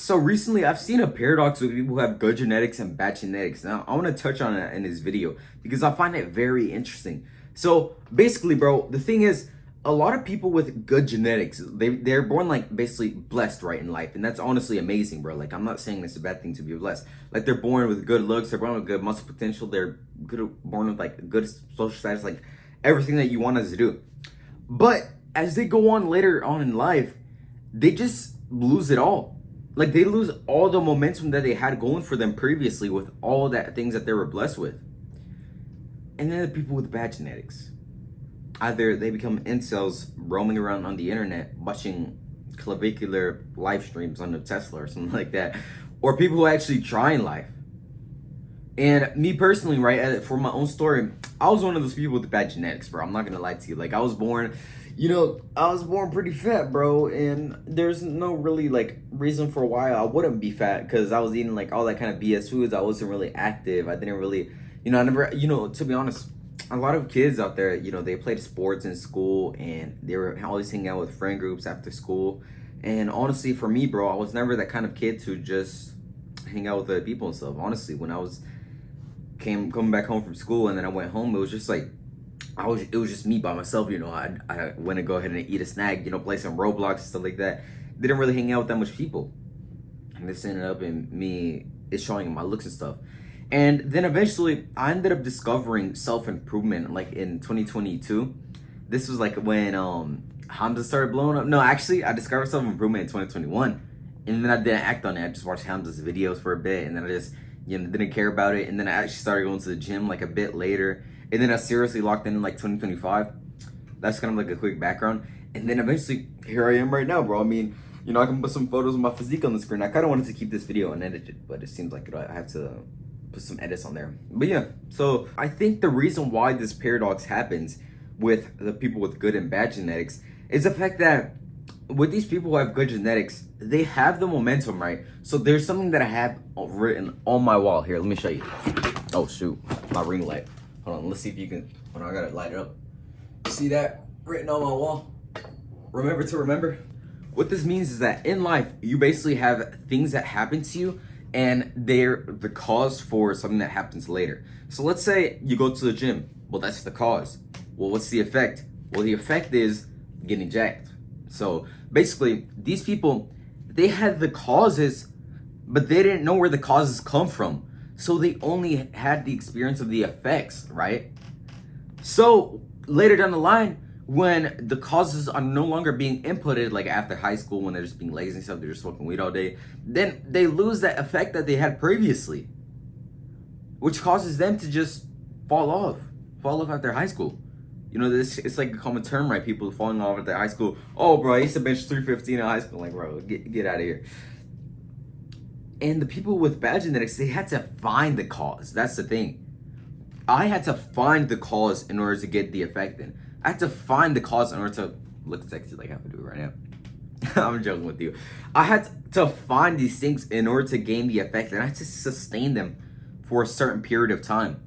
So recently, I've seen a paradox with people who have good genetics and bad genetics. Now, I want to touch on it in this video because I find it very interesting. So basically, bro, the thing is, a lot of people with good genetics, they're born like basically blessed right in life, and that's honestly amazing, bro. Like I'm not saying it's a bad thing to be blessed. Like they're born with good looks, they're born with good muscle potential, they're born with like good social status, like everything that you want us to do. But as they go on later on in life, they just lose it all. Like they lose all the momentum that they had going for them previously with all that things that they were blessed with. And then the people with bad genetics, either they become incels roaming around on the internet watching clavicular live streams on the Tesla or something like that, or people who actually try in life. And me personally, right, for my own story, I was one of those people with bad genetics, bro. I'm not gonna lie to you. Like I was born, I was born pretty fat, bro, and there's no really like reason for why I wouldn't be fat, because I was eating like all that kind of BS foods. I wasn't really active. I didn't really, I never, to be honest, a lot of kids out there, they played sports in school and they were always hanging out with friend groups after school. And honestly, for me, bro, I was never that kind of kid to just hang out with other people and stuff. Honestly, when I was coming back home from school and then I went home, it was just like it was just me by myself. I went to go ahead and eat a snack, play some Roblox and stuff like that. Didn't really hang out with that much people, and this ended up in me it's showing in my looks and stuff. And then eventually I ended up discovering self-improvement like in 2022. This was like when Hamza started blowing up. No, actually I discovered self-improvement in 2021, and then I didn't act on it. I just watched Hamza's videos for a bit, and then I just didn't care about it. And then I actually started going to the gym like a bit later. And then I seriously locked in like 2025. That's kind of like a quick background. And then eventually, here I am right now, bro. I mean, I can put some photos of my physique on the screen. I kind of wanted to keep this video unedited, but it seems like I have to put some edits on there. But yeah, so I think the reason why this paradox happens with the people with good and bad genetics is the fact that with these people who have good genetics, they have the momentum, right? So there's something that I have written on my wall here. Let me show you. Oh shoot, my ring light. Hold on, let's see if you can. Hold on, I gotta light it up. See that written on my wall? Remember to remember. What this means is that in life, you basically have things that happen to you, and they're the cause for something that happens later. So let's say you go to the gym. Well, that's the cause. Well, what's the effect? Well, the effect is getting jacked. So basically, these people, they had the causes, but they didn't know where the causes come from. So they only had the experience of the effects, right? So later down the line, when the causes are no longer being inputted, like after high school, when they're just being lazy and stuff, they're just smoking weed all day, then they lose that effect that they had previously, which causes them to just fall off after high school. This it's like a common term, right? People falling off at their high school. Oh, bro, I used to bench 315 in high school. Like, bro, get out of here. And the people with bad genetics, they had to find the cause. That's the thing. I had to find the cause in order to get the effect in. I had to find the cause in order to look sexy like I have to do it right now. I'm joking with you. I had to find these things in order to gain the effect, and I had to sustain them for a certain period of time.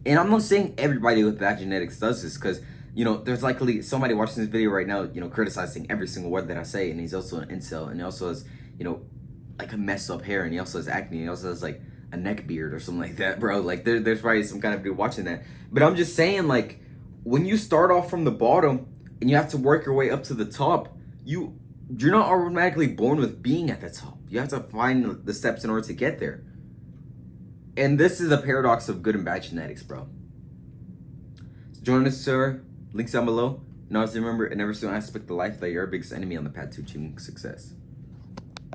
And I'm not saying everybody with bad genetics does this, because, there's likely somebody watching this video right now, criticizing every single word that I say, and he's also an incel, and he also has, like a messed up hair, and he also has acne, and he also has like a neck beard or something like that, bro. Like there's probably some kind of dude watching that. But I'm just saying, like, when you start off from the bottom and you have to work your way up to the top, you're not automatically born with being at the top. You have to find the steps in order to get there. And this is the paradox of good and bad genetics, bro. So join us, sir. Links down below. And always remember, in every single aspect of life, that you're your biggest enemy on the path to achieving success.